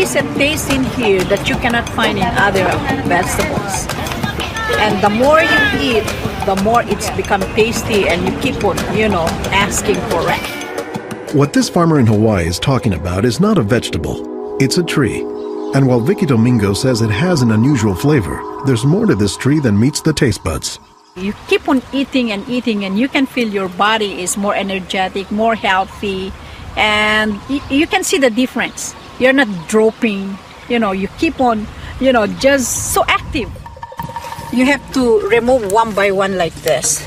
is a taste in here that you cannot find in other vegetables. And the more you eat, the more it's become tasty, and you keep on, asking for it. What this farmer in Hawaii is talking about is not a vegetable, it's a tree. And while Vicky Domingo says it has an unusual flavor, there's more to this tree than meets the taste buds. You keep on eating and eating, and you can feel your body is more energetic, more healthy, and you can see the difference. You're not dropping, you keep on, just so active. You have to remove one by one like this.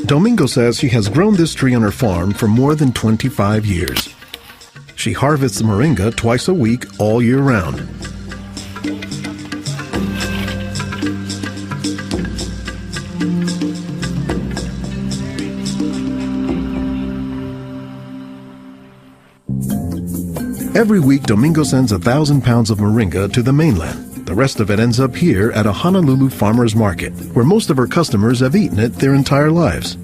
Domingo says she has grown this tree on her farm for more than 25 years. She harvests moringa twice a week all year round. Every week, Domingo sends 1,000 pounds of moringa to the mainland. The rest of it ends up here at a Honolulu farmer's market, where most of her customers have eaten it their entire lives.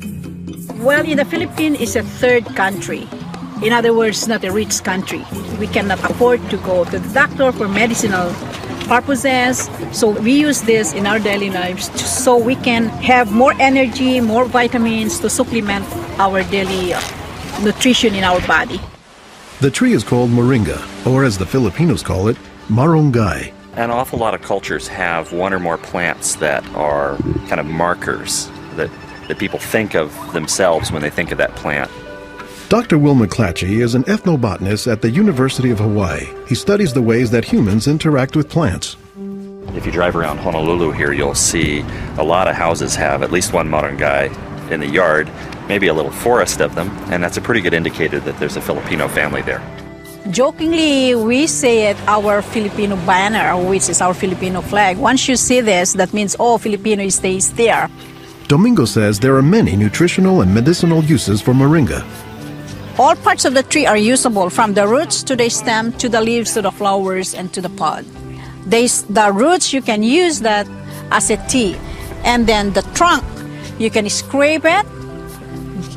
Well, in the Philippines, it's a third country. In other words, not a rich country. We cannot afford to go to the doctor for medicinal purposes. So we use this in our daily lives so we can have more energy, more vitamins to supplement our daily nutrition in our body. The tree is called moringa, or as the Filipinos call it, marongay. An awful lot of cultures have one or more plants that are kind of markers that people think of themselves when they think of that plant. Dr. Will McClatchy is an ethnobotanist at the University of Hawaii. He studies the ways that humans interact with plants. If you drive around Honolulu here, you'll see a lot of houses have at least one marongay in the yard, maybe a little forest of them, and that's a pretty good indicator that there's a Filipino family there. Jokingly, we say it our Filipino banner, which is our Filipino flag. Once you see this, that means, Filipino stays there. Domingo says there are many nutritional and medicinal uses for moringa. All parts of the tree are usable, from the roots to the stem, to the leaves, to the flowers, and to the pod. The roots, you can use that as a tea. And then the trunk, you can scrape it,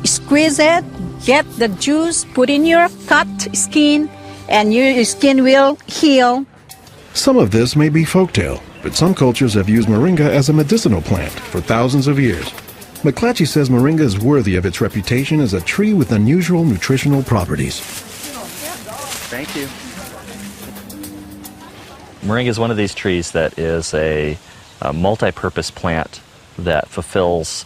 squeeze it, get the juice, put in your cut skin, and your skin will heal. Some of this may be folktale, but some cultures have used moringa as a medicinal plant for thousands of years. McClatchy says moringa is worthy of its reputation as a tree with unusual nutritional properties. Thank you. Moringa is one of these trees that is a multi-purpose plant that fulfills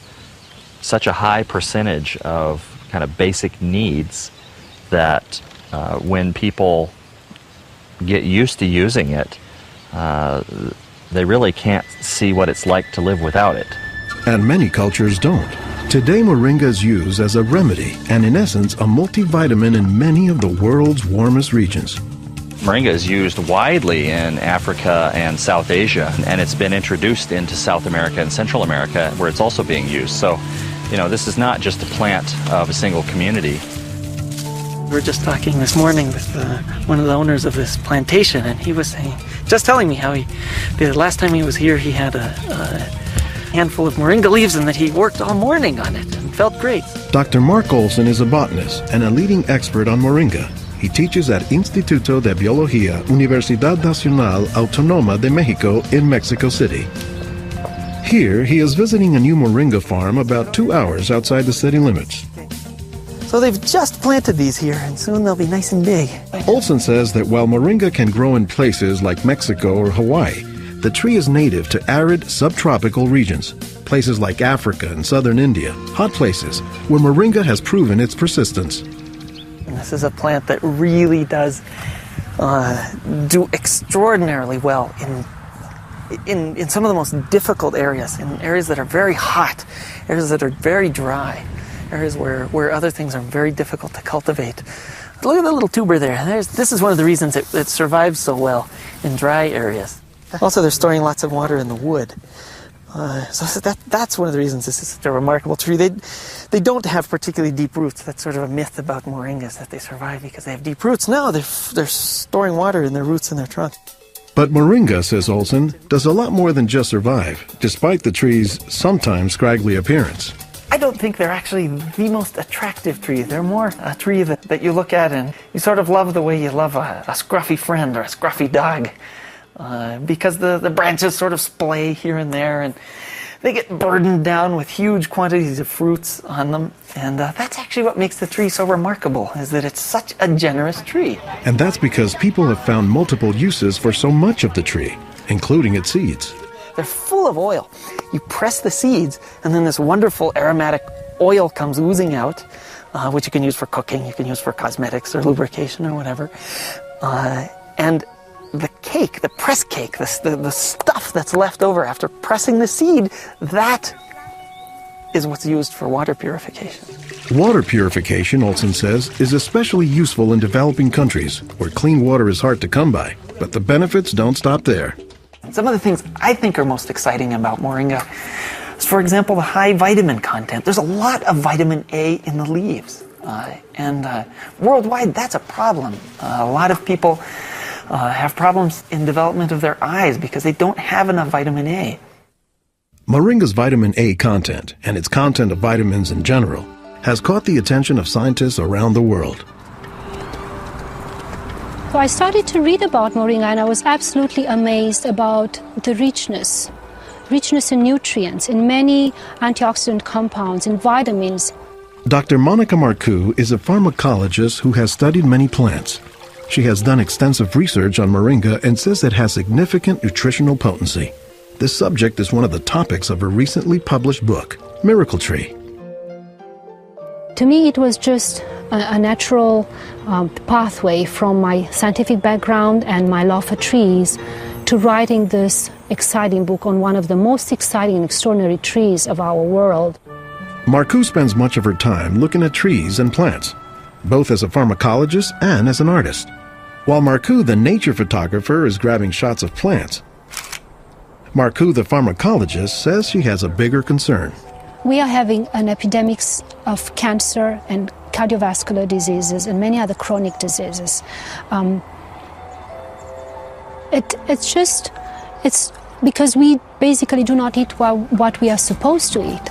such a high percentage of kind of basic needs that when people get used to using it, they really can't see what it's like to live without it. And many cultures don't. Today, moringa is used as a remedy and, in essence, a multivitamin in many of the world's warmest regions. Moringa is used widely in Africa and South Asia, and it's been introduced into South America and Central America, where it's also being used. So, this is not just a plant of a single community. We were just talking this morning with one of the owners of this plantation, and he was telling me how the last time he was here, he had a handful of moringa leaves and that he worked all morning on it and felt great. Dr. Mark Olson is a botanist and a leading expert on moringa. He teaches at Instituto de Biología, Universidad Nacional Autónoma de México in Mexico City. Here, he is visiting a new moringa farm about 2 hours outside the city limits. So they've just planted these here, and soon they'll be nice and big. Olson says that while moringa can grow in places like Mexico or Hawaii, the tree is native to arid subtropical regions, places like Africa and southern India, hot places where moringa has proven its persistence. And this is a plant that really does do extraordinarily well in some of the most difficult areas, in areas that are very hot, areas that are very dry, areas where other things are very difficult to cultivate. Look at the little tuber there. This is one of the reasons it survives so well in dry areas. Also, they're storing lots of water in the wood. So that's one of the reasons this is such a remarkable tree. They don't have particularly deep roots. That's sort of a myth about moringas, that they survive because they have deep roots. No, they're storing water in their roots in their trunk. But moringa, says Olson, does a lot more than just survive, despite the tree's sometimes scraggly appearance. I don't think they're actually the most attractive tree. They're more a tree that you look at and you sort of love the way you love a scruffy friend or a scruffy dog. Because the branches sort of splay here and there, and they get burdened down with huge quantities of fruits on them. And that's actually what makes the tree so remarkable, is that it's such a generous tree. And that's because people have found multiple uses for so much of the tree, including its seeds. They're full of oil. You press the seeds, and then this wonderful aromatic oil comes oozing out, which you can use for cooking, you can use for cosmetics or lubrication or whatever. And the cake, the press cake, the stuff that's left over after pressing the seed, that is what's used for water purification. Water purification, Olson says, is especially useful in developing countries where clean water is hard to come by. But the benefits don't stop there. Some of the things I think are most exciting about moringa is, for example, the high vitamin content. There's a lot of vitamin A in the leaves. And worldwide, that's a problem. A lot of people have problems in development of their eyes because they don't have enough vitamin A. Moringa's vitamin A content, and its content of vitamins in general, has caught the attention of scientists around the world. So I started to read about moringa, and I was absolutely amazed about the richness in nutrients, in many antioxidant compounds, in vitamins. Dr. Monica Marcoux is a pharmacologist who has studied many plants. She has done extensive research on moringa and says it has significant nutritional potency. This subject is one of the topics of her recently published book, Miracle Tree. To me, it was just a natural pathway from my scientific background and my love for trees to writing this exciting book on one of the most exciting and extraordinary trees of our world. Marcoux spends much of her time looking at trees and plants, both as a pharmacologist and as an artist. While Marcoux, the nature photographer, is grabbing shots of plants, Marcoux, the pharmacologist, says she has a bigger concern. We are having an epidemic of cancer and cardiovascular diseases and many other chronic diseases. It's because we basically do not eat what we are supposed to eat.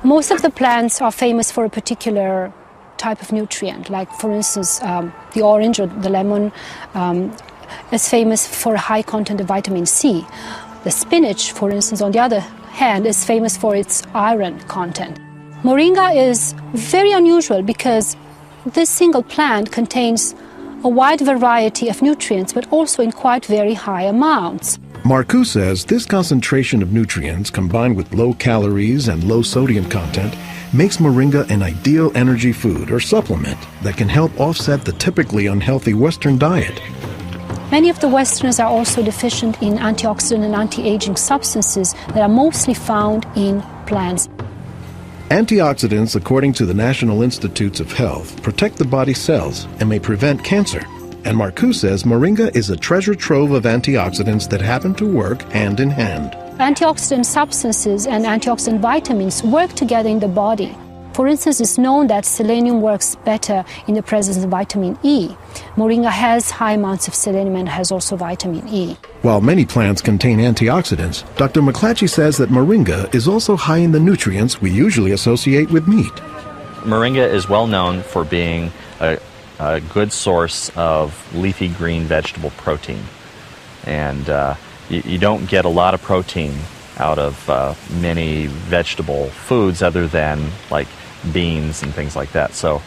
Most of the plants are famous for a particular type of nutrient, like for instance the orange or the lemon is famous for a high content of vitamin C. The spinach, for instance, on the other hand, is famous for its iron content. Moringa is very unusual because this single plant contains a wide variety of nutrients, but also in quite very high amounts. Marcoux says this concentration of nutrients combined with low calories and low sodium content makes moringa an ideal energy food or supplement that can help offset the typically unhealthy Western diet. Many of the Westerners are also deficient in antioxidant and anti-aging substances that are mostly found in plants. Antioxidants, according to the National Institutes of Health, protect the body's cells and may prevent cancer. And Marcoux says moringa is a treasure trove of antioxidants that happen to work hand in hand. Antioxidant substances and antioxidant vitamins work together in the body. For instance, it's known that selenium works better in the presence of vitamin E. Moringa has high amounts of selenium and has also vitamin E. While many plants contain antioxidants, Dr. McClatchy says that moringa is also high in the nutrients we usually associate with meat. Moringa is well known for being a good source of leafy green vegetable protein. And you don't get a lot of protein out of many vegetable foods other than like beans and things like that. So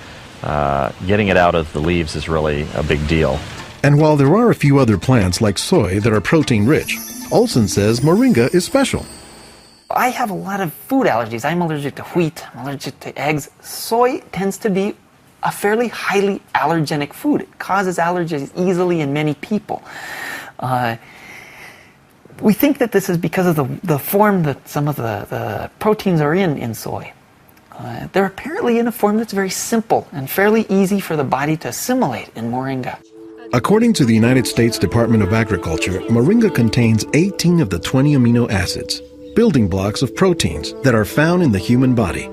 getting it out of the leaves is really a big deal. And while there are a few other plants like soy that are protein rich, Olson says moringa is special. I have a lot of food allergies. I'm allergic to wheat, I'm allergic to eggs. Soy tends to be a fairly highly allergenic food. It causes allergies easily in many people. We think that this is because of the form that some of the proteins are in soy. They're apparently in a form that's very simple and fairly easy for the body to assimilate in moringa. According to the United States Department of Agriculture, moringa contains 18 of the 20 amino acids, building blocks of proteins that are found in the human body.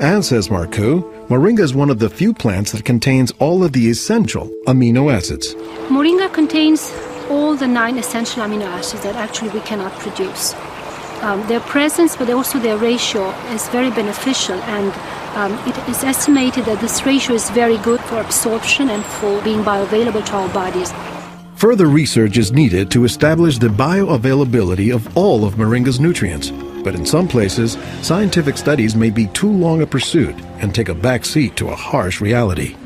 And, says Marcoux, moringa is one of the few plants that contains all of the essential amino acids. Moringa contains all the 9 essential amino acids that actually we cannot produce. Their presence, but also their ratio, is very beneficial, and it is estimated that this ratio is very good for absorption and for being bioavailable to our bodies. Further research is needed to establish the bioavailability of all of moringa's nutrients. But in some places, scientific studies may be too long a pursuit and take a back seat to a harsh reality.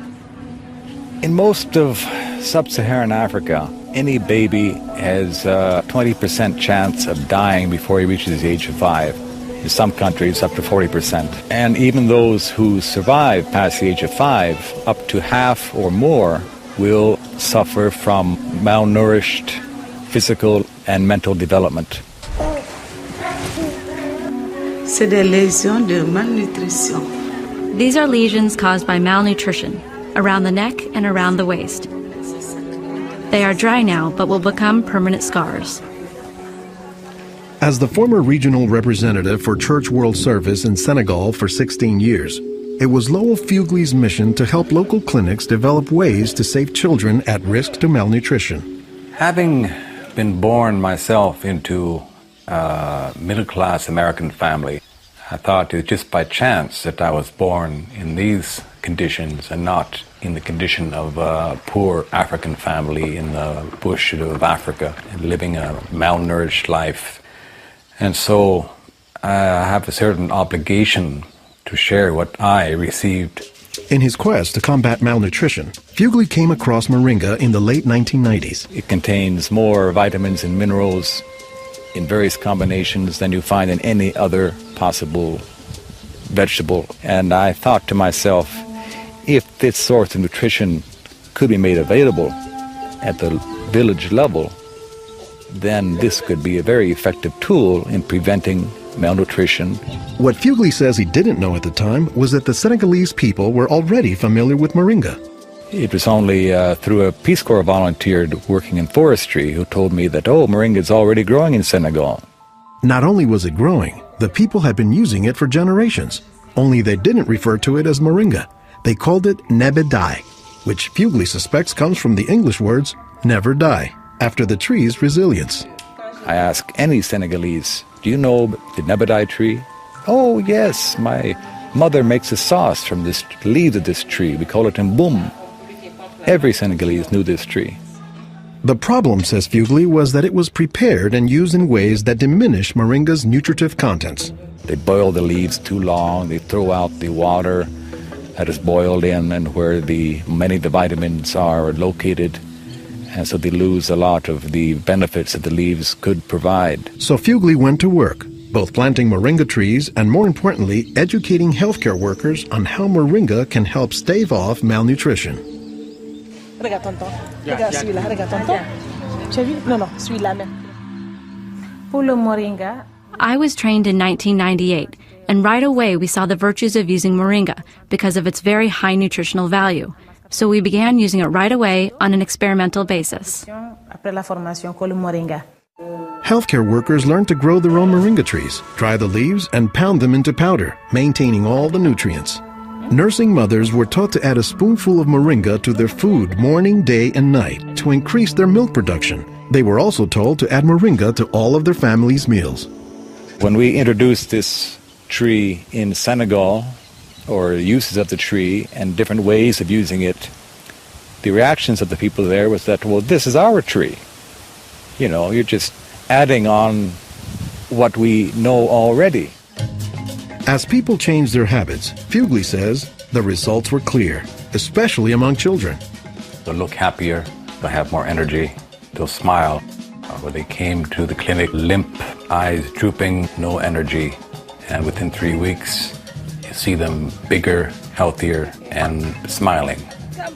In most of sub-Saharan Africa, any baby has a 20% chance of dying before he reaches the age of 5. In some countries, up to 40%. And even those who survive past the age of 5, up to half or more will suffer from malnourished physical and mental development. C'est des lésions de malnutrition. These are lesions caused by malnutrition around the neck and around the waist. They are dry now, but will become permanent scars. As the former regional representative for Church World Service in Senegal for 16 years, it was Lowell Fugley's mission to help local clinics develop ways to save children at risk to malnutrition. Having been born myself into a middle-class American family, I thought it was just by chance that I was born in these conditions and not in the condition of a poor African family in the bush of Africa, living a malnourished life. And so I have a certain obligation to share what I received. In his quest to combat malnutrition, Fugley came across moringa in the late 1990s. It contains more vitamins and minerals in various combinations than you find in any other possible vegetable. And I thought to myself, if this source of nutrition could be made available at the village level, then this could be a very effective tool in preventing malnutrition. What Fugley says he didn't know at the time was that the Senegalese people were already familiar with moringa. It was only through a Peace Corps volunteer working in forestry who told me that, moringa is already growing in Senegal. Not only was it growing, the people had been using it for generations. Only they didn't refer to it as moringa. They called it nebedai, which Fugley suspects comes from the English words never die, after the tree's resilience. I ask any Senegalese, do you know the nebedai tree? Oh, yes, my mother makes a sauce from the leaves of this tree. We call it mboum. Every Senegalese knew this tree. The problem, says Fugley, was that it was prepared and used in ways that diminish moringa's nutritive contents. They boil the leaves too long, they throw out the water that is boiled in and where many of the vitamins are located, and so they lose a lot of the benefits that the leaves could provide. So Fugley went to work, both planting moringa trees and, more importantly, educating healthcare workers on how moringa can help stave off malnutrition. Regarde tonton. Regarde celui-là. Regarde tonton. Tu as vu? Non, celui-là même. Pour le moringa. I was trained in 1998, and right away we saw the virtues of using moringa because of its very high nutritional value. So we began using it right away on an experimental basis. Après la formation, con le moringa. Healthcare workers learned to grow their own moringa trees, dry the leaves, and pound them into powder, maintaining all the nutrients. Nursing mothers were taught to add a spoonful of moringa to their food morning, day, and night to increase their milk production. They were also told to add moringa to all of their family's meals. When we introduced this tree in Senegal, or uses of the tree and different ways of using it, the reactions of the people there was that, well, this is our tree. You know, you're just adding on what we know already. As people changed their habits, Fugley says the results were clear, especially among children. They'll look happier, they'll have more energy, they'll smile. When they came to the clinic, limp, eyes drooping, no energy, and within 3 weeks, you see them bigger, healthier, and smiling.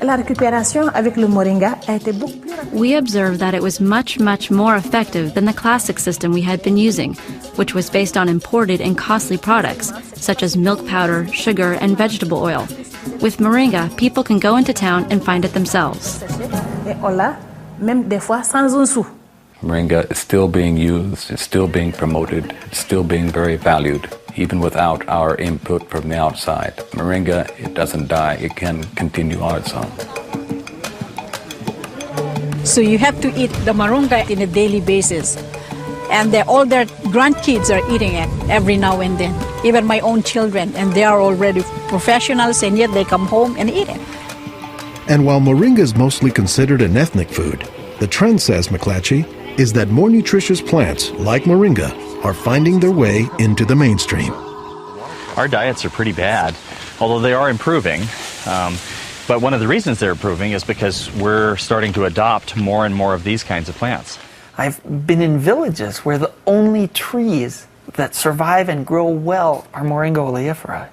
La récupération avec le moringa a été beaucoup plus rapide. We observed that it was much, much more effective than the classic system we had been using, which was based on imported and costly products, such as milk powder, sugar, and vegetable oil. With moringa, people can go into town and find it themselves. Et on l'a, même des fois sans un sou. Moringa is still being used, it's still being promoted, it's still being very valued, even without our input from the outside. Moringa, it doesn't die, it can continue on its own. So you have to eat the moringa on a daily basis. and all their grandkids are eating it every now and then, even my own children, and they are already professionals, and yet they come home and eat it. And while moringa is mostly considered an ethnic food, the trend, says McClatchy, is that more nutritious plants, like moringa, are finding their way into the mainstream. Our diets are pretty bad, although they are improving. But one of the reasons they're improving is because we're starting to adopt more and more of these kinds of plants. I've been in villages where the only trees that survive and grow well are Moringaolleifera,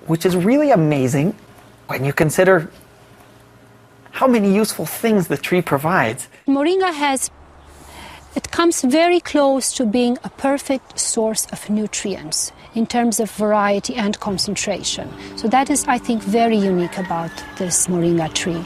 which is really amazing when you consider how many useful things the tree provides. Moringa comes very close to being a perfect source of nutrients in terms of variety and concentration. So that is, I think, very unique about this moringa tree.